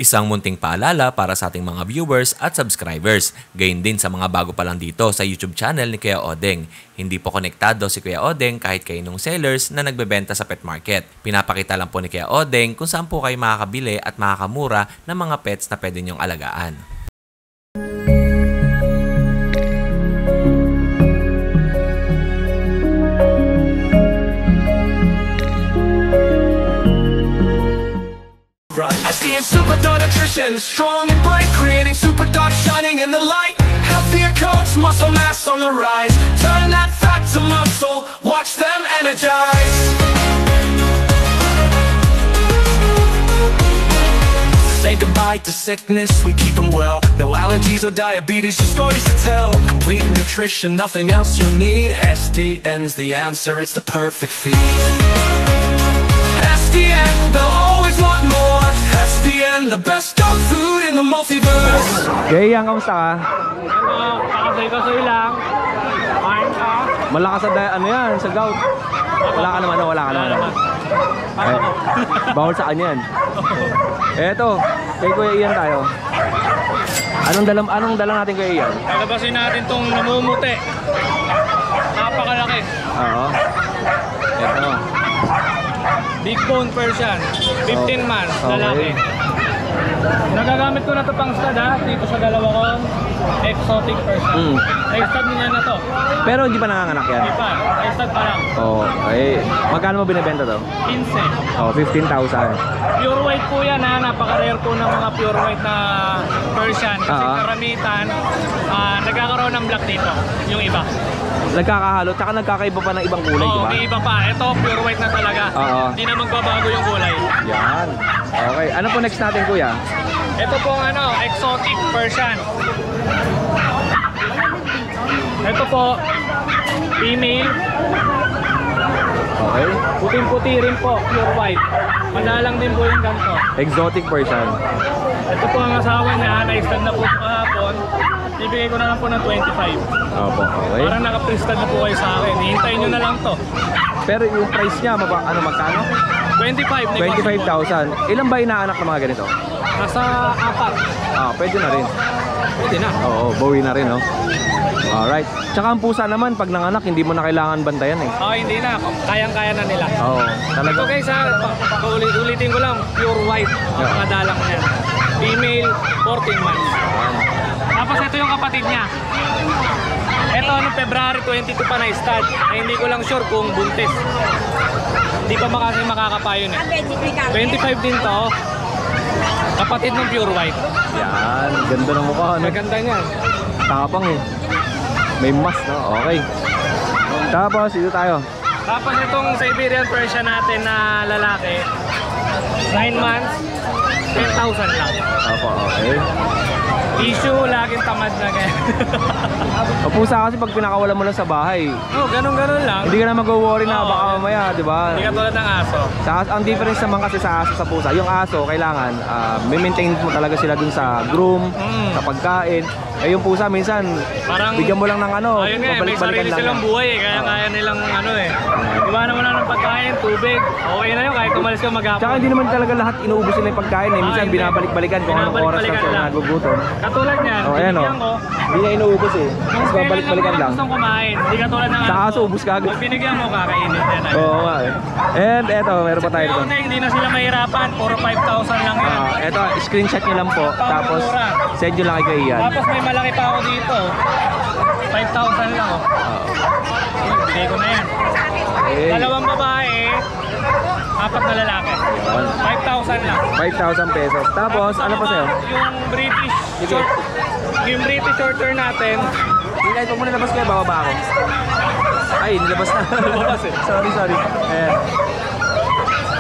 Isang munting paalala para sa ating mga viewers at subscribers. Gayon din sa mga bago pa lang dito sa YouTube channel ni Kuya Odeng. Hindi po konektado si Kuya Odeng kahit kaninong sellers na nagbebenta sa pet market. Pinapakita lang po ni Kuya Odeng kung saan po kayo makakabili at makakamura ng mga pets na pwede niyong alagaan. SDN Super Dog Nutrition, strong and bright, creating super dog shining in the light. Healthier coats, muscle mass on the rise. Turn that fat to muscle, watch them energize. Say goodbye to sickness, we keep them well. No allergies or diabetes, just stories to tell. Complete nutrition, nothing else you need. SDN's the answer, it's the perfect feed. SDN, they'll always want more. SDN, the best dog food in the multiverse. Gayang, kamusta ka? Kakasay-kasay lang. Kain ka. Malakas sa ano yan, sa gout. Wala ka naman, wala ka naman. Eh, bawal sa kanya yan. Eto, kay Kuya Ian tayo. Anong dala natin Kuya Ian? Lalabasin natin tong namumuti. Napakalaki. Oo. Eto. Big bone Persian, 15 months, lalaki. Nagagamit ko na ito pang stud dito sa dalawa kong exotic Persian. Stud niya na to. Pero hindi pa nanganganak yan? Hindi pa, stud pa lang. Oo, okay. Magkano mo binibenta to? 15. Oo, 15,000. Pure white po yan nagkaka-rare po ng mga pure white na Persian. Kasi karamitan, nagkakaroon ng black dito, yung iba. Nagkakahalo, tsaka nagkakaiba pa ng ibang kulay, di ba? May iba pa. Ito, pure white na talaga. Hindi na magbabago yung kulay. Yan. Okay. Ano po next natin, Kuya? Ito po exotic Persian. Ito po, female. Okay. Puting-puti rin po, pure white. Madalang din po yung ganito. Exotic Persian. Ito po ang asawa niya, na-extend na po kahapon. Ibigay ko na lang po ng 25. Opo, okay. Parang naka-pre-stud na po kayo sa akin. Hihintayin nyo na lang to. Pero yung price niya, magkano? 25. 25,000. Ilan ba inaanak ng mga ganito? Nasa 4. Pwede na rin. Pwede na. Oo, bawi na rin, no? Alright. Tsaka ang pusa naman, pag nanganak, hindi mo na kailangan bantayan eh. Hindi na. Kayang-kaya na nila. Oo, talaga. Ito guys ulitin ko lang, pure white. Makadalang niya. Female, 14 months. Tapos ito yung kapatid niya. Ito February 22 pa na stud. Hindi ko lang sure kung buntis. Hindi pa makakapayo eh. 25 din to. Kapatid ng pure white. Yan, ganda ng mukha, no? Maganda niyan. Tapang eh. May mask, no? Okay. Tapos, ito tayo. Tapos itong Siberian Persian natin na lalaki, 9 months, 10,000 lang. Opo, okay. Issue, laging tamad na ganyan. Pusa kasi pag pinakawalan mo lang sa bahay, ganun lang. hindi ka na mag-worry na baka mamaya, di ba? Hindi ka tulad ng aso. Ang difference naman kasi sa aso sa pusa, yung aso kailangan may-maintain mo talaga sila dun sa groom, sa pagkain. Yung pusa minsan, parang bigyan mo lang ng ayun nga, may sarili silang buhay eh, kaya nilang iwanan mo lang ng pagkain, tubig, okay na yun, kahit umalis ka maghapon. Tsaka hindi naman talaga lahat inuubos nila yung pagkain eh, minsan binabalik-balikan kung anong oras na sila nagugutom. Katulad niyan, binigyan ko, hindi na inuubos eh, mas babalik-balikan lang. Gustong kumain, hindi katulad ng sa aso, ubos ka agad. Pag binigyan mo, kakainin yan. Oo nga eh. And eto, meron pa tayo dito. Hindi na sila mahirapan, puro 5,000 lang yan. Eto, screenshot nyo lang po, tapos send nyo lang kay Ian. Tapos may malaki pa ako dito, 5,000 lang. Bigay ko na yan. Dalawang babae, 4 na lalaki. 5,000 lang. 5,000 pesos. Tapos, ano pa sa'yo? Yung British Shorthair natin. Hindi, huwag mo nilabas kayo, bababa ako. Ay, nilabas na. Lumabas eh. Sorry. Ayan.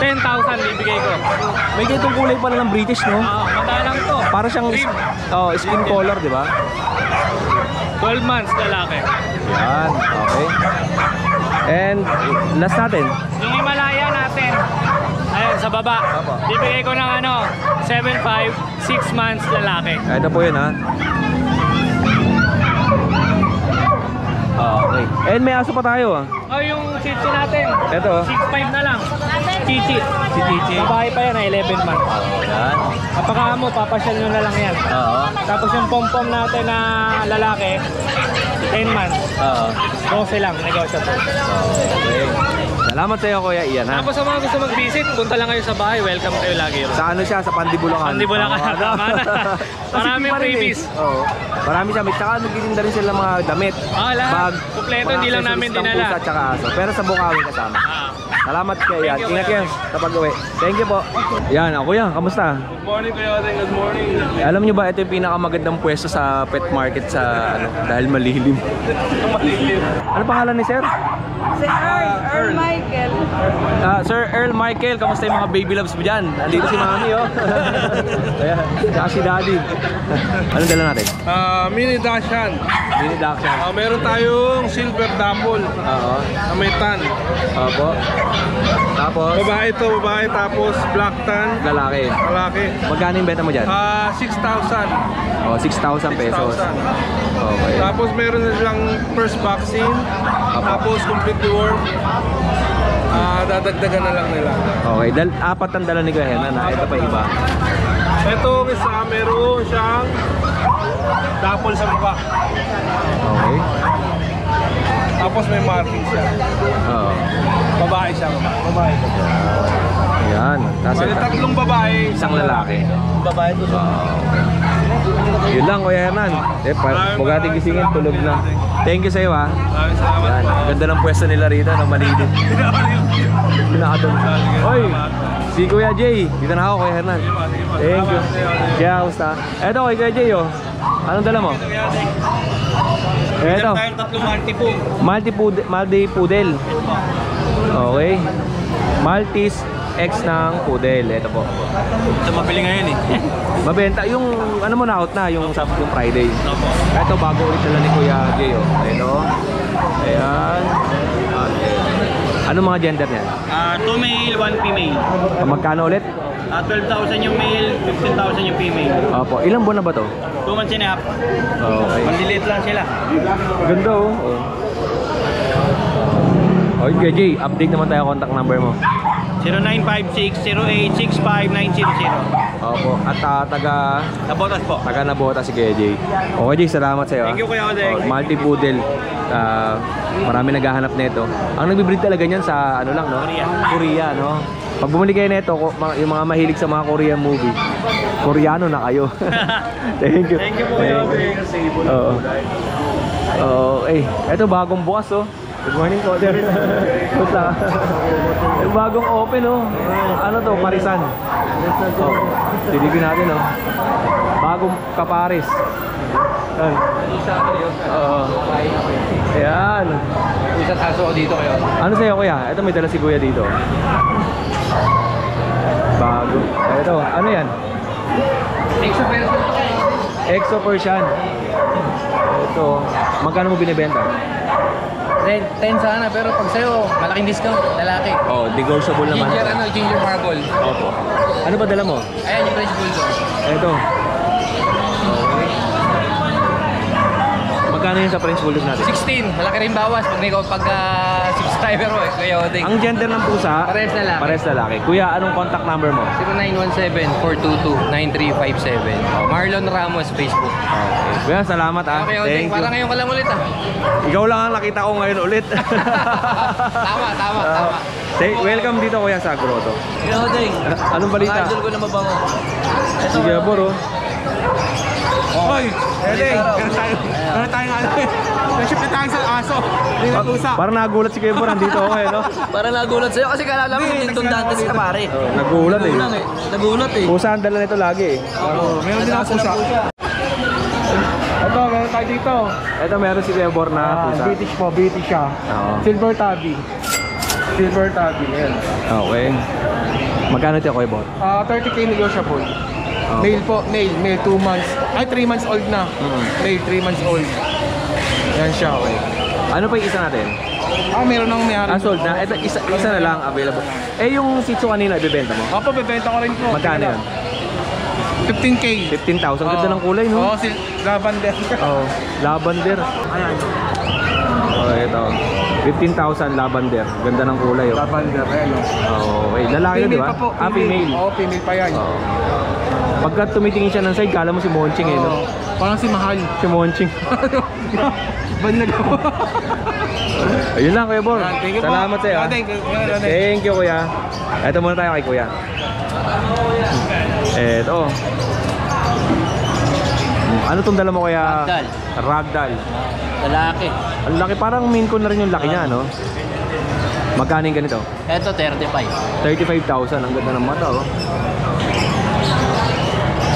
10,000 bibigay ko. May ganitong kulay pala ng British, no? Madalang to. Para siyang skin color, di ba? 12 months lalaki. Yan, okay. And last natin. Yung Himalaya natin. Ayun, sa baba. Bibigay ko ng 7,500, 6 months lalaki. Ito po yun, ha? Okay. And may aso pa tayo, ha? Yung Shih Tzu natin. Ito. 6,500 na lang. Chichi. Si Chichi. Babae pa yan, 11 months. Yan. Kapaka mo, papasyal nyo na lang yan. Oo. Tapos yung pom-pom natin na lalaki, 10 months. Oo. 12 lang, negotiable. Okay. Salamat sa iyo, Kuya Ian, ha? Tapos sa mga gusto mag-visit, punta lang kayo sa bahay. Welcome kayo lagi. Sa ano siya? Sa Pandibulacan. Pandibulacan. Oo, Tama na. Maraming Kasi freebies. Oo. Marami siya. Tsaka nagtitinda rin sila mga damit. Lahat. Bag. Kompleto, mga hindi lang namin accessories ng dinala. pusa tsaka aso. Pero sa Bukawi kasama. Salamat Kuya Ian. Thank you, Ingat Kuya kayo kapag uwi. Thank you po. Yan, ako yan. Kamusta? Good morning, Kuya Odeng. Good morning. Alam nyo ba, ito yung pinakamagandang pwesto sa pet market sa ano, dahil malilim. Ano pangalan ni Sir? Si Earl Michael. Sir Earl Michael, kamusta yung mga baby loves mo dyan? Nandito si Mami, oh. Ayan, saka si Daddy. Anong dala natin? Mini Dashan. Mini Dachshund. Meron tayong silver dapple Oo. na may tan. Opo. Tapos, Babae to, babae. Tapos black tan, lalaki. lalaki. Magkano yung benta mo dyan? 6,000. Oh, 6,000 pesos. 6,000. Okay. Tapos meron na silang first vaccine. Tapos completely warm. Dadagdagan na lang nila. Okay, apat ang dala ni Kuya Hernan, ha? Ito pa iba. Ito isa, meron siyang dapple sa mukha. Okay. Tapos may marking siya. Oo. Babae siya. Babae. Ayan. Tapos Bali, tatlong babae. isang lalaki. Babae to. Yun lang, Kuya Hernan. Bugating gisingin, tulog na. Thank you sa iyo, ha. Maraming salamat. Yan. Ganda ng pwesto nila rito, no? Malilim. Pinakadun. Hoy! Si Kuya Jay. Dito na ako, Kuya Hernan. Thank you. Kaya, kamusta? Eto, kay Kuya Jay, oh. Anong dala mo? Eto. Tayong tatlong Maltese Poodle. Okay. Maltese X ng Poodle. Ito po. Ito mabili ngayon eh. Mabenta. Yung ano mo na out na, yung Friday. Ito bago ulit nila ni Kuya Jay, oh. Ito. Ayan. Okay. Anong mga gender niyan? 2 male, 1 female. Magkano ulit? 12,000 yung male, 15,000 yung female. Opo. Ilang buwan na ba to? 2 months and a half. Okay. Maliliit lang sila. Ganda, oh. Okay, Kuya Jay, update naman tayo contact number mo. 0956-0865-900. Opo. At taga Nabotas po. Nabota si Kuya Jay. Okay, Jay, salamat sa iyo. Thank you, Kuya Odeng. Maltese Poodle. Marami naghahanap nito. Ang nagbi-breed talaga niyan sa ano lang, no? Korea, no? Pag bumili kayo nito, yung mga mahilig sa mga Korean movie, Koreano na kayo. Thank you. Thank you, Kuya Odeng. Oo. Okay. Ito bagong bukas, oh. Good morning, Coder. Puta. Bagong open, oh. Ano to? Parisan. Oh. Silipin natin, oh. Bagong kaparis. Ayan. Ayan. Isang aso ko dito kayo. Ano sa'yo, Kuya? Ito may dala si Kuya dito. Bago. Ito, ano yan? Exo Persian. Ito. Magkano mo binibenta? 10 sana, pero pag sa'yo, malaking discount, lalaki. Oh, negotiable naman. Ginger marble. Opo. Ano ba dala mo? Ayan yung French Bulldog. Ito. Okay. Magkano yun sa French Bulldog natin? 16, malaki rin bawas pag subscriber mo, Kuya Odeng. Ang gender ng pusa? Parehas lalaki. Parehas lalaki. Kuya, anong contact number mo? 0917-422-9357. Marlon Ramos, Facebook. Okay. Kuya, salamat ah. Okay, Odeng, Thank you. parang ngayon ka lang ulit ah. Ikaw lang ang nakita ko ngayon ulit. Tama. Welcome dito Kuya sa Grotto. Kuya Odeng, Anong balita? idol ko na mabango. Sige, bro. Hoy! Edeng! Meron tayo nga. Naship na tayo sa aso. Hindi na pusa. Parang nagulat si Kuya Bor, nandito ako eh, no? Parang nagulat sa'yo kasi kala namin yung Tintong Dantes ka pare. Nagulat eh. Nagulat eh. Pusa ang dala nito lagi eh. Meron din ako pusa. Ito, meron tayo dito. Ito meron si Kuya Bor na pusa. British po, British siya. Oo. Silver tabby. Silver tabby, yan. Okay. Magkano ito Kuya Bor? 30k negotiable. Male po, male 2 months. Ay, 3 months old na. Male 3 months old. Yan siya, okay. Ano pa yung isa natin? Meron ng may-ari. Sold na. Ito, isa na lang available. Eh, yung Shih Tzu kanina, ibibenta mo? Opo, bebenta ko rin po. Magkano yun? 15k. 15,000. Ganda ng kulay, no? Oo, lavender. Oh, lavender. Ayan. Oh, ito. 15,000 lavender. Ganda ng kulay, oh. Lavender, Okay, lalaki na, di ba? pa po. Ah, female. Oo, female pa yan. Oo. Pagka tumitingin siya ng side, kala mo si Monching, eh, no? Oo. Parang si Mahal. Si Monching. Banlag ako. Ayun lang, Kuya Bor. Thank you po. Salamat sa'yo, ah. Thank you, Kuya. Ito muna tayo kay Kuya. Ito. Ano tong dala mo, Kuya? Ragdoll. Ragdoll. Lalaki. Ang laki, parang main ko na rin yung laki niya, no? Magkano yung ganito? Ito 35. 35,000. Ang ganda ng mata, oh.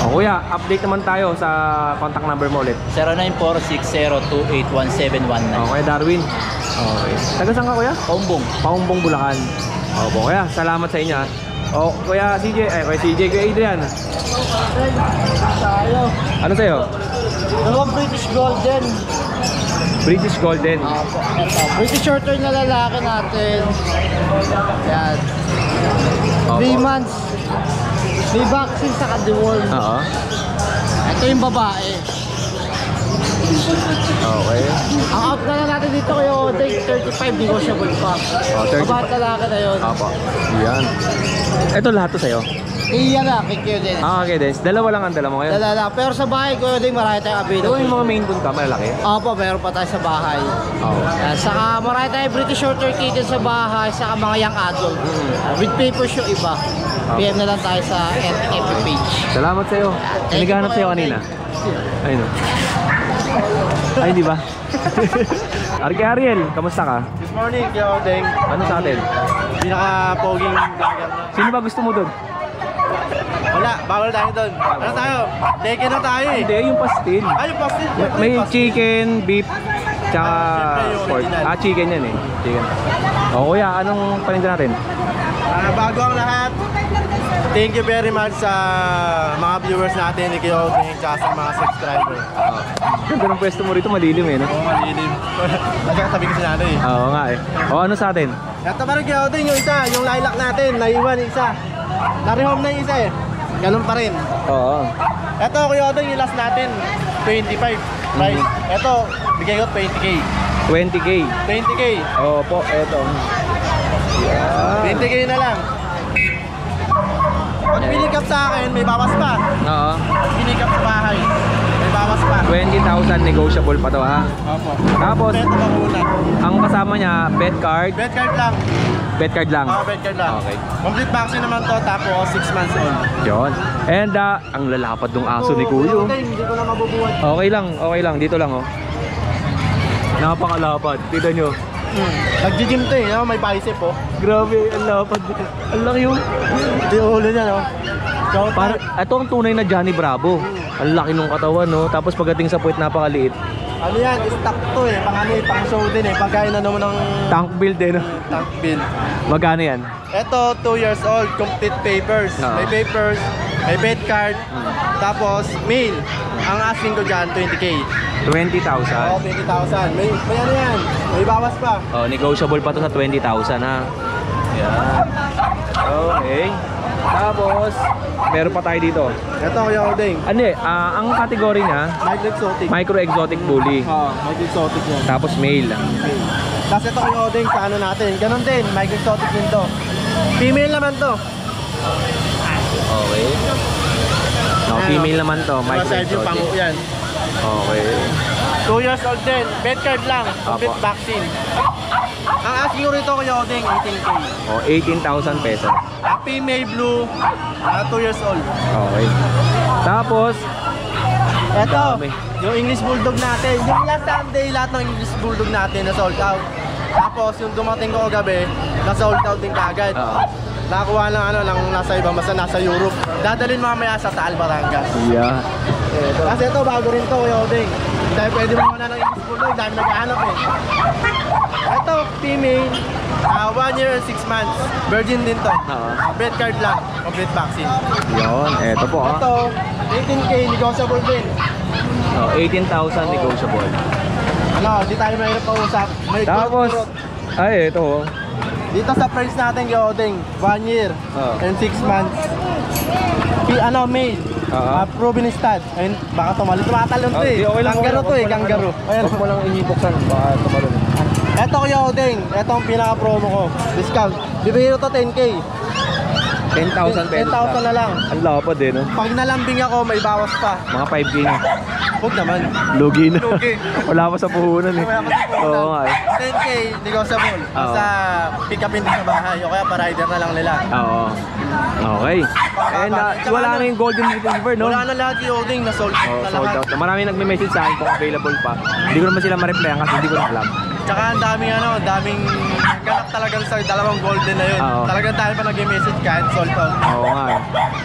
Oh, Kuya, update naman tayo sa contact number mo ulit. 0946028171. Okay, Darwin. Okay. Taga saan ka, Kuya? Paumbong. Paumbong, Bulacan. Opo, Kuya, salamat sa inyo, ha. Oh, Kuya CJ, Kuya CJ, Kuya Adrian. Tayo. Ano sa'yo? Dalawang British Golden. British Golden. Ito. British Shorthair na lalaki natin. Yan. Opo. 3 months. May vaccine sa kadiwol. Oo. Ito yung babae. Okay. Ang out na lang natin dito kayo, 35 negotiable pa. Oh, 35. Babae lalaki na yun. Opo. Yan. Ito lahat to sa'yo? Iya na, kay Kuya Dennis. Okay, Des. Dalawa lang ang dala mo ngayon. Dala. Pero sa bahay Kuya Dennis, marami tayong Ito available. yung mga main bone ka, malalaki. Opo, meron pa tayo sa bahay. Oo. Yan, saka marami tayong British Shorthair kitten sa bahay, saka mga young adult. With papers yung iba. PM na lang tayo sa FB page. Salamat sa'yo. Thank you Naghahanap po, sa'yo Kuya kanina. Ayun, oh. Ay, di ba? Arke Ariel, kamusta ka? Good morning, Kuya Odeng. Ano sa atin? Pinaka-poging vlogger na. Sino ba gusto mo doon? Wala, bawal tayo doon. Ano tayo? Teke na tayo eh. Hindi, yung pastil. Ay, yung pastil. May chicken, beef, tsaka Siyempre, yung pork. original. Chicken yan eh. Chicken. O kuya, anong paninda natin? Bago ang lahat, thank you very much sa mga viewers natin ni Kuya Odeng at sa mga subscribers. Ganda ng pwesto mo rito, malilim eh, no? Oo, malilim. Nagkatabi kasi natin eh. Oo nga eh. O ano sa atin? Ito pa rin Kuya Odeng, yung isa, yung lilac natin, naiwan yung isa. Narehome na yung isa eh. Ganun pa rin. Oo. Ito Kuya Odeng, yung last natin, 25 price. Ito, bigay ko 20k. 20k. 20k. Opo, eto. 20k na lang. Pag pinikap sa akin, may bawas pa. Oo. Pinikap sa bahay, may bawas pa. 20,000 negotiable pa to ha. Opo. Tapos, Ito ba muna? ang kasama niya, bet card. Bet card lang. Bet card lang. Bet card lang. Okay. Complete vaccine naman to, tapos 6 months old. Yun. And ang lalapad ng aso ni Kuya. Kuya, hindi ko na mabubuhat. Okay lang. Dito lang, oh. Napakalapad. Tignan nyo. Nag-gym to eh, no? May bicep oh. Grabe, ang lapad. Ang laki yun. Ito yung ulo niya, no? So, Para, ito ang tunay na Johnny Bravo. Ang laki ng katawan, no? Tapos pagdating sa puwet, napakaliit. ano yan, stock to eh. Pang ano eh, pang show din eh. Pagkain na naman ng Tank build, eh, no? tank build. Magkano yan? Ito, 2 years old, complete papers. Oo. May papers, may bed card, tapos mail. Ang asking ko dyan, 20k. 20,000. Oo, 20,000. May ano yan, may bawas pa. Oh, negotiable pa to sa 20,000, ha? Yan. Okay. Tapos, meron pa tayo dito. Ito, Kuya Odeng. Ano eh, ang category niya, Micro exotic. micro-exotic bully. Oo, micro exotic yan. Tapos male. Tapos ito Kuya Odeng sa ano natin. Ganon din, micro exotic din to. Female naman to. Okay. No, female naman to, Massage yung pango micro-exotic. yan. Okay. 2 years old din. Bed card lang. Complete Apo. vaccine. Ang asking ko rito Kuya Odeng, 18k. Oh, 18,000 pesos. Female blue, 2 years old. Okay. Tapos, Eto, dami. yung English Bulldog natin. Yung last Sunday, lahat ng English Bulldog natin na sold out. Tapos yung dumating ko kagabi, na sold out din kagad. Oo. Nakakuha lang ano, lang nasa ibang basta nasa Europe. Dadalhin mamaya sa Taal, Batangas. yeah. Kasi ito, bago rin to, Kuya Odeng. Dahil pwede mo muna ng English Bulldog, dahil naghahanap eh. Ito, female, 1 year and 6 months. Virgin din to. Oo. Bed card lang, complete vaccine. Yun, eto po ha. Ito, 18k, negotiable din. Oh, 18,000 negotiable. Ano, di tayo mahirap kausap. May Tapos, kurot. ay, ito oh. Dito sa price natin, Kuya Odeng, 1 year and 6 months. Male. Proven stud. Ayun, baka tumatalon to eh. Okay lang, Kangaroo to eh, wag mo lang, kangaroo. Ayan. Huwag mo lang inibuksan, baka tumalon. Eto Kuya Odeng, eto ang pinaka-promo ko. Discount. Bibigyan ko to 10K. 10,000 pesos 10,000 na lang. Ang lapad eh, no? Pag nalambing ako, may bawas pa. Mga 5K na. Huwag naman. Lugi na. Lugi. Wala pa sa puhunan eh. Wala pa sa puhunan. Oo nga eh. 10K, negotiable. Basta pick upin din sa bahay. O kaya pa-rider na lang nila. Oo. Okay. And wala na yung golden retriever, no? Wala na lahat yung Odeng na sold out Oh, na sold lahat. out. Marami nagme-message sa akin kung available pa. Hindi ko naman sila ma-replyan kasi hindi ko na alam. Tsaka ang daming ganap talaga sa dalawang golden na yun. Oo. Talagang dahil pa nag-message kahit sold out. Oo nga eh.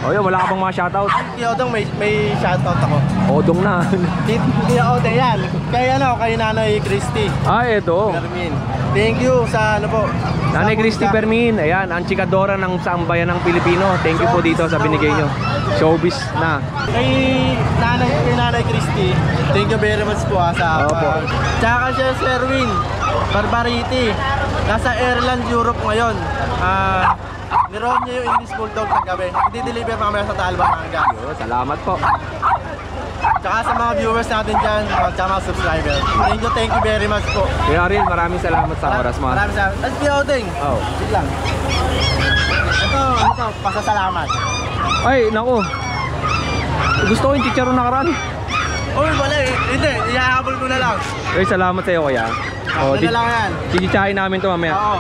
Oh, yun, wala ka bang mga shoutout? Kuya Odeng, may shoutout ako. Odong na. Kuya Odeng, yan. Kay Nanay Christy. Ito. Fermin. Thank you sa po. Nanay Christy Fermin. Ayan, ang chikadora ng saang bayan ng Pilipino. Thank you po dito sa binigay nyo. Showbiz na. Kay Nanay Christy, thank you very much po sa Opo. Tsaka siya Sherwin Barbariti. Nasa Ireland, Europe ngayon. Niroon niya yung English Bulldog kagabi. I-deliver mamaya sa Talbamanga. Salamat po. Tsaka sa mga viewers natin dyan, tsaka mga subscribers. Thank you very much po. Kuya Ariel, maraming salamat sa oras mo. Maraming salamat. At Kuya Odeng, Oh. wait lang. Ito, pasasalamat. Ay, naku. Gusto ko yung chicharon nakaraan. Uy, wala eh. Hindi, ihahabol ko na lang. Ay, salamat sa'yo, kuya. Oh, Ano na lang yan. chichichahin namin to mamaya. Oo.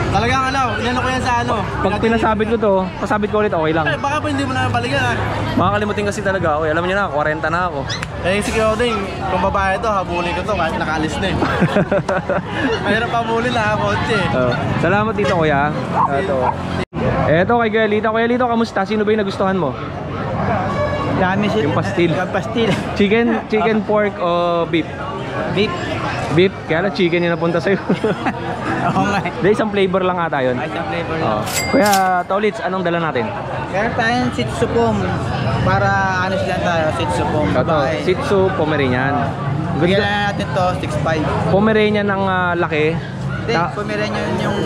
Talagang inano ko yan sa Pag pinasabit ko to, pasabit ko ulit, okay lang. Baka po hindi mo na balikan ha. Makakalimutin kasi talaga ako. Alam niyo na, 40 na ako. Eh si Kuya Odeng, kung babae to, habulin ko to kahit nakaalis na eh. Mahirap habulin na kotse eh. Oh, salamat dito, kuya. Eto kay Kuya Lito. Kuya Lito, kamusta? Sino ba yung nagustuhan mo? Dami siya. Yung pastil. Pastil. Chicken, pork o beef? Beef. Beef? Kaya lang chicken yung napunta sa'yo. Oo nga. Hindi, isang flavor lang ata yun. Ay, isang flavor Oh. Kuya Tolits, anong dala natin? Kaya tayong Shih Tzu Pom. Para ano sila tayo, Shih Tzu Pom. Ito, Shih Tzu Pomeranian. Bigyan Ganda. na natin to, 6'5". Pomeranian ng laki. Hindi, Pomeranian yung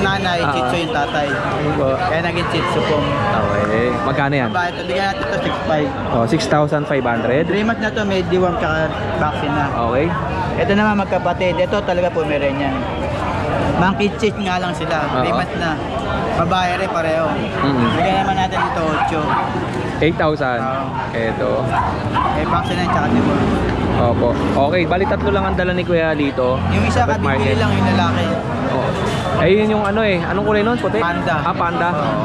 nanay, Shih Tzu yung tatay. Kaya naging Shih Tzu Pom. Okay. Magkano yan? Babae ito, bigyan natin to 6'5". Oh, 6,500. 3 months na to, may deworm tsaka vaccine na. Okay. Ito naman magkapatid, ito talaga Pomeranian. Monkey cheat nga lang sila, 3 months na. Babae rin pareho. Bigyan naman natin ito 8,000. Ito.8. Vaccine na tsaka deworm. Opo. Okay, bali tatlo lang ang dala ni Kuya Lito. Yung isa Pet kabibili market. lang yung lalaki. Oh. Ayun yung ano eh. Anong kulay nun? Puti? Panda. Panda. Oo.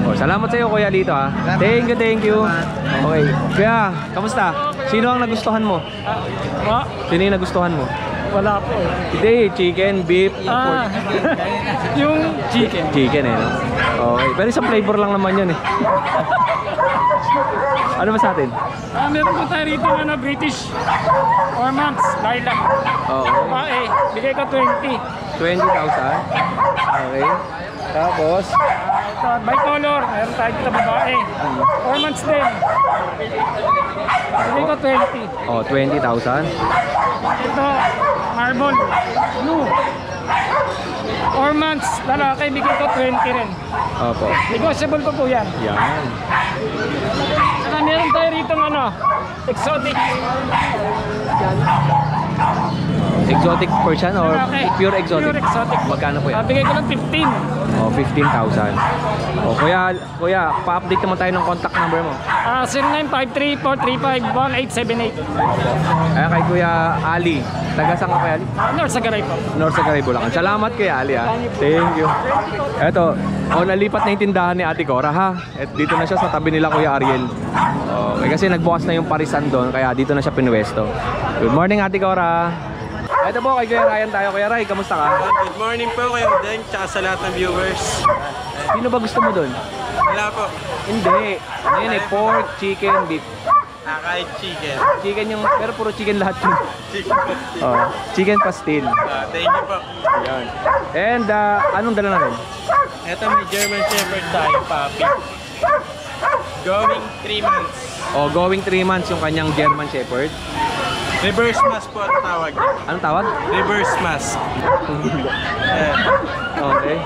Oh, salamat sa iyo Kuya Lito ha. Salamat. Thank you. Salamat. Okay. Kuya, kamusta? Sino ang nagustuhan mo? Sino yung nagustuhan mo? Wala po eh. Hindi, chicken, beef, pork. Yung chicken. Chicken eh, no? Okay. Pero isang flavor lang naman yun eh. Ano ba sa atin? Meron po tayo rito British 4 months, lilac. Oo. Babae, bigay ko 20. 20,000. Okay. Tapos, Ito, bicolor, meron tayo dito babae. 4 months din. Bigay ko 20. oh, 20,000. Ito, marble, blue. 4 months, lalaki, bigay ko 20 rin. Opo. Negotiable po yan. Yan. Saka meron tayo rito exotic. Exotic Persian or Lalaki. pure exotic? Pure exotic. Magkano po yan? Bigay ko lang 15. Oh, 15,000. Oh, kuya, pa-update naman tayo ng contact number mo. 0953-435-1878. Ayan kay Kuya Ali. Taga saan ka Kuya Ali? North Sagaray po. North Sagaray, Bulacan. Salamat Kuya Ali ha. Thank you. Eto, nalipat na yung tindahan ni Ate Cora ha. Et dito na siya sa tabi nila Kuya Ariel. Okay, kasi nagbukas na yung parisan doon, kaya dito na siya pinuwesto. Good morning Ate Cora. Ito po kay Kuya Ryan tayo. Kuya Ray, kamusta ka? Good morning po Kuya Odeng, tsaka sa lahat ng viewers. Sino ba gusto mo doon? Wala po. Hindi. Ano yun eh, pork, chicken, beef. Kahit chicken. Chicken yung, pero puro chicken lahat yun. Oh, chicken pastil. Thank you po. Ayan. And anong dala natin? Ito may German Shepherd tayo, puppy. Going 3 months. Oh, going 3 months yung kanyang German Shepherd. Reverse mask po ang tawag. Anong tawag? Reverse mask. Okay.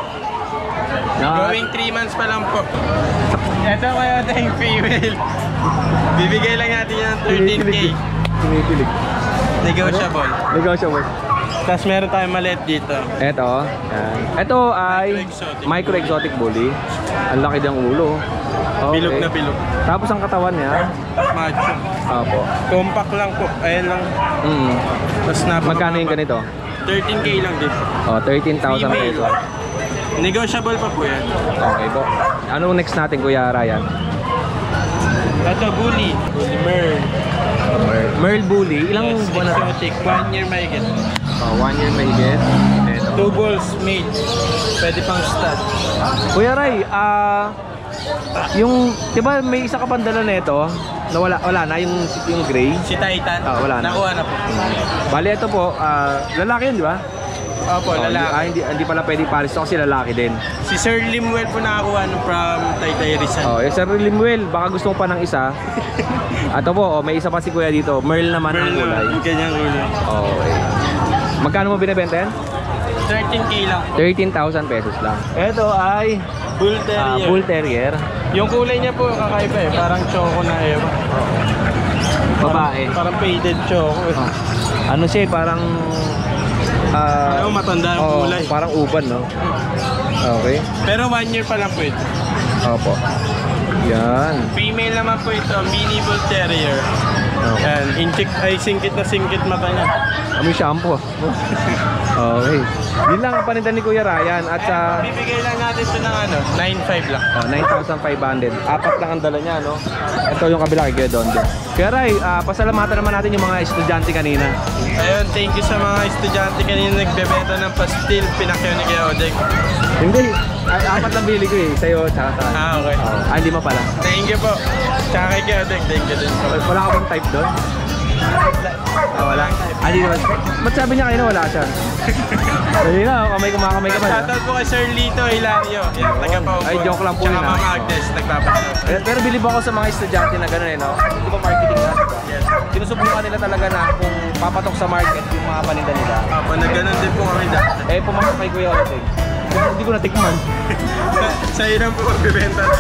Going 3 months pa lang po. Ito Kuya Odeng, female. Bibigay lang natin yan ng 13K. Tumikilig. Negotiable. Negotiable. Tapos meron tayong maliit dito. Ito. Yan. Ito ay micro exotic bully. Ang laki ng ulo. Okay. Bilog na bilog. Tapos ang katawan niya. Macho. Opo. Compact lang po. Ayan lang. Tapos Magkano yung ganito? 13K lang din. Oh, 13,000 pesos. Negotiable pa po yan. Okay po. Anong next natin, Kuya Ryan? Ito, bully. Bully Merl. Merl bully. Ilang buwan na? Exotic. 1 year may get. 1 year may get. Ito. 2 balls made. Pwede pang stud. Kuya Ray, yung, di ba may isa ka pang dala nito na wala na yung gray? Si Titan. Wala na. Nakuha na po. Bali, ito po, lalaki yun, di ba? Opo, lalaki. Hindi pala pwede pares to kasi lalaki din. Si Sir Limwell po nakakuha from Taytay Rizal. Sir Limuel, baka gusto mo pa ng isa. Ato po, may isa pa si Kuya dito. Merl naman ang kulay. Ganyang kulay. Okay. Magkano mo binibenta yan? 13K lang. 13,000 pesos lang. Ito ay Bull Terrier. Bull Terrier. Yung kulay niya po kakaiba eh. Parang choco na ewan. Babae. Parang faded choco eh. Ano siya, parang matanda yung kulay. Parang uban, no? Okay. Pero 1 year pa lang po ito. Opo. Yan. Female naman po ito, mini Bull Terrier. And singkit na singkit mata niya. May shampoo. Okay. Yun lang ang panindan ni Kuya Ryan. At sa bibigay lang natin ito ng 9,500 lang. 9,500. Apat lang ang dala niya, no? Ito yung kabila kay Kuya Don. Kuya Ray, pasalamatan naman natin yung mga estudyante kanina. Ayun, thank you sa mga estudyante kanina nagbebenta ng pastil. Pinakyaw ni Kuya Odeng. Hindi. Ay, apat lang bili ko eh. Sa'yo, tsaka sa... Okay. Hindi mo pala. Thank you po. Tsaka kay Kuya Odeng, thank you din. Wala ka bang type doon? Wala. Hindi naman. Ba't sabi niya kanina wala siya? Hindi na, kamay kumakamay ka ba? Shoutout po kay Sir Lito Hilario. Yan, taga po. Ay, joke lang po yun, Tsaka Mama Agnes, nagpapasalamat. Pero bilib ako sa mga estudyante na gano'n eh, no? Di ba marketing na? Yes. Sinusubukan nila talaga na kung papatok sa market yung mga paninda nila. Nagganon din po kami dati. Pumasok kay Kuya Oteng. Hindi ko natikman. Sa'yo lang po magbibenta ng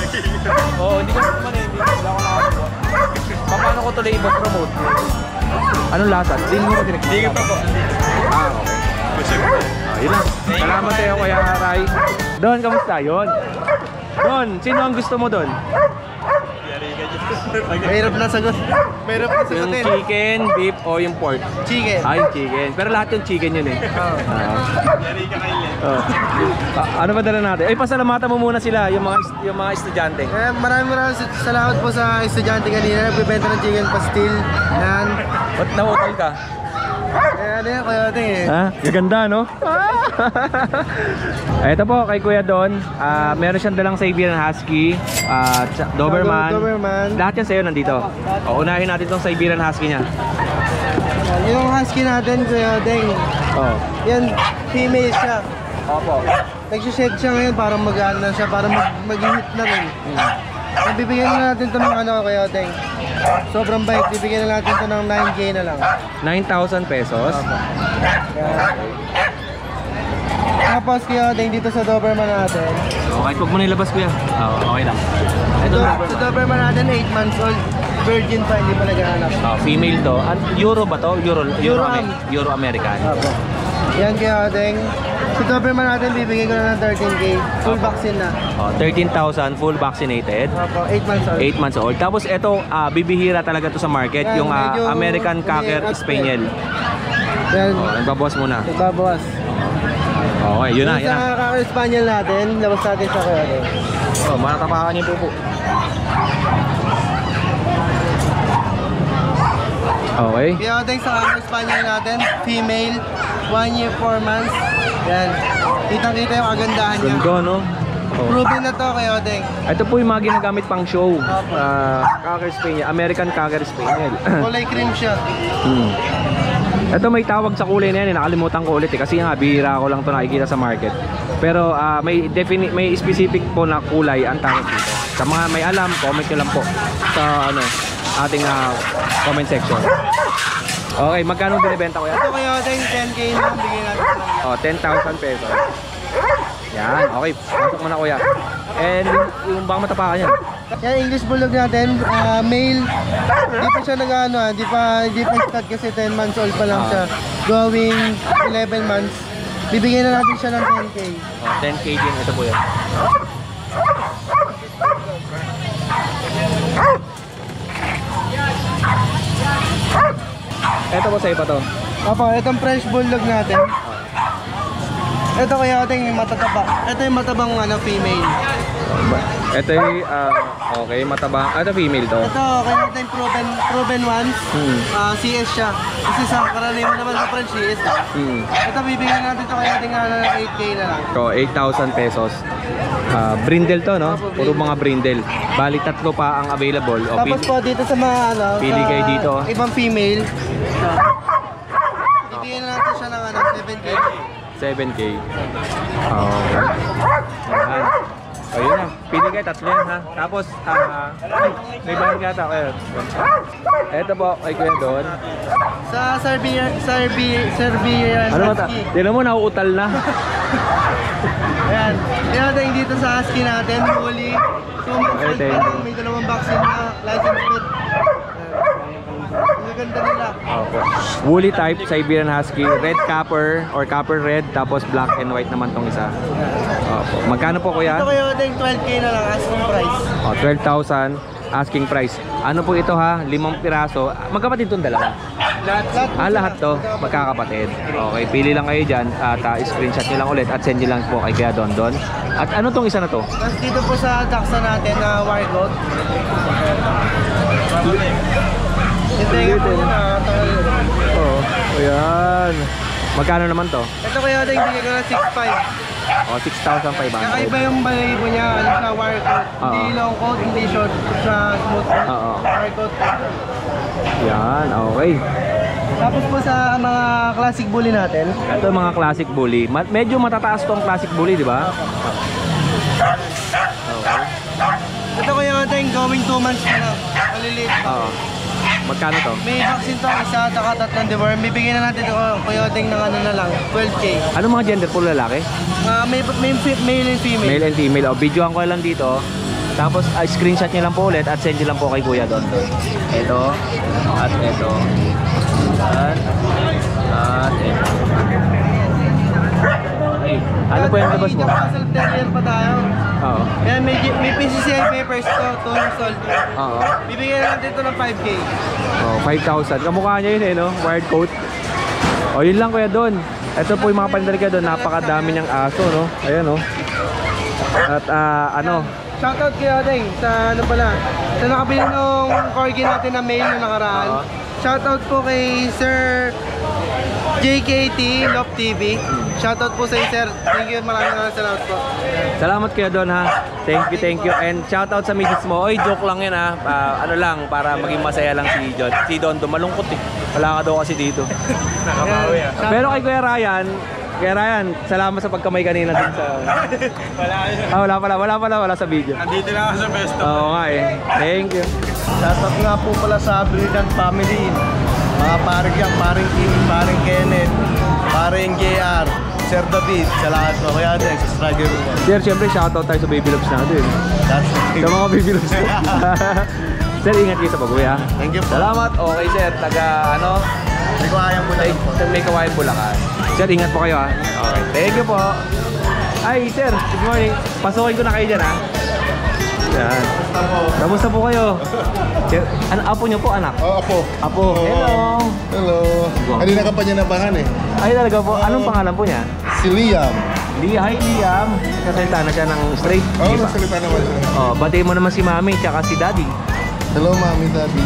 Oo, hindi ko natikman eh. Wala ko nakakuha. Paano ko tuloy iba-promote? Anong lasa? Hindi mo ko tinikman. Hindi ka pa po. Okay. Yun lang. Salamat sa'yo, Kuya Ray. Don, kamusta? Yun. Don, sino ang gusto mo Don? Mahirap na sagot. Mahirap na Yung sagutin. chicken, beef, o yung pork? Chicken. Yung chicken. Pero lahat yung chicken yun eh. Yari ka kayo. Ano ba dala natin? Pasalamatan mo muna sila, yung mga estudyante. Maraming salamat po sa estudyante kanina. Nagbibenta ng chicken pastil. Yan. Ba't na-hotel ka? Ano yan, Kuya Odeng eh. Gaganda, no? Ito po, kay Kuya Don. Meron siyang dalang Siberian Husky, Doberman. Doberman. Lahat yan sa'yo nandito. Unahin natin itong Siberian Husky niya. Yung husky natin, Kuya Odeng. Yan, female siya. Opo. Nag-shed siya ngayon para mag-ano na siya, para mag-hit na rin. Bibigyan na natin ito ng Kuya Odeng. Sobrang bait, bibigyan na natin ito ng 9K na lang. 9,000 pesos. Tapos Kuya Odeng, dito sa Doberman natin. Kahit huwag mo na ilabas, Kuya. Okay lang. Ito, sa Doberman natin, 8 months old. Virgin pa, hindi pa naghahanap. Female to. Euro ba to? Euro-American. Yan Kuya Odeng. Sa Doberman natin, bibigyan ko na ng 13K. Full vaccine na. 13,000 full vaccinated. 8 months old. 8 months old. Tapos ito, bibihira talaga to sa market. Yan, Yung medyo American Cocker umiiyak Spaniel. Yan. Nagbabawas muna. Nagbabawas. Okay, yun na. Sa Cocker Spaniel natin, labas natin siya Kuya Odeng. Manatapakan yung pupo. Okay. Kuya Odeng, sa Cocker Spaniel natin, female, 1 year, 4 months. Yan. Kitang-kita yung kagandahan niya. Ganda, no? Proven na to Kuya Odeng. Ito po yung mga ginagamit pang show. Cocker Spaniel, American Cocker Spaniel. Kulay cream siya. Ito may tawag sa kulay na yan, nakalimutan ko ulit eh. Kasi nga, bihira ko lang to nakikita sa market. Pero may specific po na kulay ang tawag dito. Sa mga may alam, comment nyo lang po sa ating comment section. Okay, magkano binibenta ko yan? Ito Kuya Odeng, 10K na bigyan natin. 10,000 pesos. Yan, okay. Pasok mo na Kuya. And yung baka matapakan yan. Yan, English Bulldog natin, male. Hindi pa siya nag-ano, hindi pa start kasi 10 months old pa lang siya. Going 11 months. Bibigyan na natin siya ng 10K. 10K din, ito po yan. Ito po sa iba to. Opo, itong French Bulldog natin. Ito kaya ating matataba. Ito yung matabang female. Ito yung, okay, matabang. Ito female to. Ito kaya ating proven ones. CS siya. Kasi sa karaniwan naman sa French CS. Ito bibigyan natin ito kaya ating 8K na lang. So, 8,000 pesos. Brindle to, no? Puro mga brindle. Bali, 3 pa ang available. O, Tapos po dito sa mga pili kayo dito. Ibang female. Bibigyan natin siya ng 7K. 7K. Okay. Ayan. Ayun na. Pili kayo, 3 yan ha. Tapos, may bahan kata. Ito po, kay Kuya Don. Sa Serbian Ano ba ta? Husky. Tignan mo, nauutal na. Ayan. Ayan natin dito sa Husky natin. Huli. 2 months old pa lang. May 2 vaccine na license plate. Ang ganda nila. Okay. Woolly type, Siberian Husky, red copper or copper red, tapos black and white naman tong isa. Opo. Magkano po kuya? Ito kayo din 12K na lang asking price. 12,000 asking price. Ano po ito ha? 5 piraso. Magkapatid itong dalawa? Lahat to magkakapatid. Okay, pili lang kayo dyan at screenshot nyo lang ulit at send nyo lang po kay Kuya Don Don. At ano tong isa na to? Tapos dito po sa Dachshund natin na wire goat. Hintayin po yun Oo. Ayan. Magkano naman to? Ito kaya din bigay ko na 6.5. 6,500. Kakaiba yung balahibo niya, sa wire coat. Hindi long coat, hindi short sa smooth coat. Oo. Wire coat. Yan, okay. Tapos po sa mga classic bully natin. Ito mga classic bully. Medyo matataas tong classic bully, di ba? Okay. Ito kaya natin going 2 months na lang. Maliliit. Oo. Magkano to? May vaccine to isa, taka 3 deworm. Bibigyan na natin ito kaya natin ng na lang, 12K. Ano mga gender po lalaki? May male and female. Male and female. O, videoan ko lang dito. Tapos screenshot niyo lang po ulit at send niyo lang po kay Kuya Don. Ito. At ito. At ito. Ano po yung labas mo? Muscle terrier pa tayo. Oo. Yan, may PCCI papers to, 2 years old. Oo. Bibigyan natin ito ng 5K. Oh, 5,000. Kamukha niya yun eh, no? Wired coat. O, yun lang Kuya Don. Ito po yung mga pandalig Kuya Don. Napakadami niyang aso, no? Ayan, no? At ano? Shoutout kay Odeng sa ano pala. Sa nakabili ng corgi natin na mail na nakaraan. Shoutout po kay Sir JKT Love TV. Shoutout po sa iyo, sir. Thank you, maraming salamat po. Salamat Kuya Don ha. Thank you. And shoutout sa misis mo. Oy, joke lang yan ha. Ano lang, para maging masaya lang si Don. Malungkot eh. Wala ka daw kasi dito. Nakabawi ah. Pero kay Kuya Ryan, salamat sa pagkamay kanina din sa... Wala sa video. Andito na ako sa best of. Oo nga eh. Thank you. Shoutout nga po pala sa Brilliant Family. Mga paring yan, paring Kim, paring Kenneth, paring JR, Sir David, sa lahat mo. Kaya din, subscriber mo. Sir, syempre shoutout tayo sa Baby Loves natin. Sa mga Baby Loves. Sir, ingat kayo sa pag-uwi ha. Thank you po. Salamat. Okay sir, May kawayang po na yun po. may kawain Bulacan. Sir, ingat po kayo ha. Okay. Thank you po. Ay, sir, good morning. Pasukin ko na kayo dyan ha. Yan. Kamusta po kayo? Sir, apo nyo po, anak? Oh, apo. Apo. Hello. Hello. Kanina ka pa niya nabangan eh. Ay, talaga po. Anong pangalan po niya? Si Liam. Hi, Liam. Kasalita na siya ng straight. Oo, Di ba? nagsalita naman siya. Oh, batiin mo naman si Mami tsaka si Daddy. Hello, Mami, Daddy.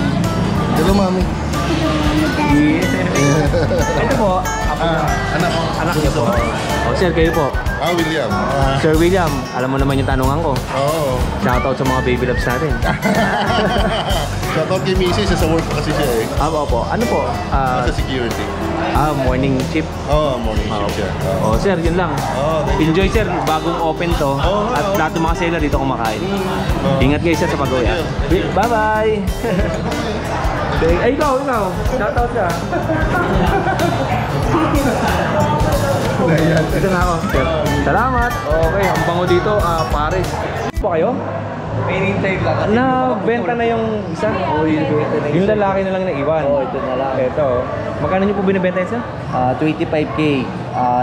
Hello, Mami. Ito po, apo niya. Anak ko. Anak niyo po. Oh, sir, kayo po. William. Sir William, alam mo naman yung tanungan ko. Oo. Shoutout sa mga Baby Loves natin. Shoutout kay Mrs. Sa work kasi siya eh. Opo. Ano po? Sa security. Morning shift. Oo, morning shift siya. Oh, sir, yun lang. Enjoy, sir. Bagong open to. At lahat ng mga seller dito kumakain. Ingat kayo, sir, sa pag-uwi. Bye-bye! Ay, ikaw. Shoutout ka. Ito na ako. Sir. Salamat. Okay, ang bango dito, Paris. Po kayo? May time lang. Kasi Na-benta na yung isa? Oo, yung benta na Yung lalaki na lang naiwan? Oo, ito na lang. Ito. Magkano nyo po binibenta isa? 25K,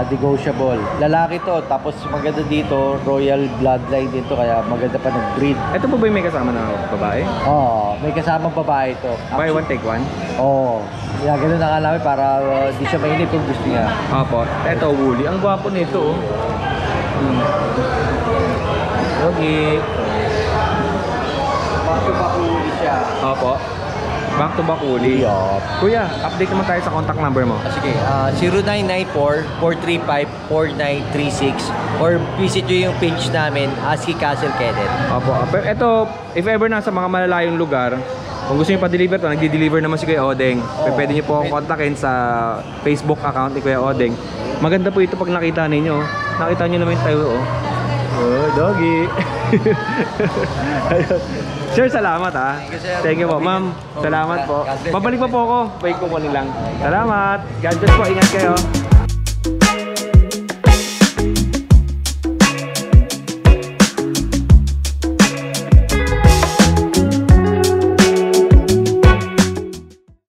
negotiable. Lalaki to, tapos maganda dito, royal bloodline din to, kaya maganda pa nag-breed. Ito po ba yung may kasama na babae? Oo, may kasamang babae to. Buy one, take one? Oo. Yeah, ganun na namin para di siya mainip kung gusto niya. Opo. Ito, woolly. Ang gwapo nito, oh. Okay. Back to back uli siya. Opo. Back to back woolly. Yup. Kuya, update naman tayo sa contact number mo. Sige, 0994-435-4936 or visit nyo yung page namin, ASCII Castle Kenneth. Opo. Pero ito, if ever nasa mga malalayong lugar, kung gusto nyo pa-deliver to, nagdi-deliver naman si Kuya Odeng. Pwede nyo po akong kontakin sa Facebook account ni Kuya Odeng. Maganda po ito pag nakita ninyo. Nakita nyo naman tayo, oh. Oh, doggy. Sir, salamat ha. Thank you po. Ma'am, salamat po. Babalik pa po ako. Balik ko lang. Salamat. God bless po. Ingat kayo.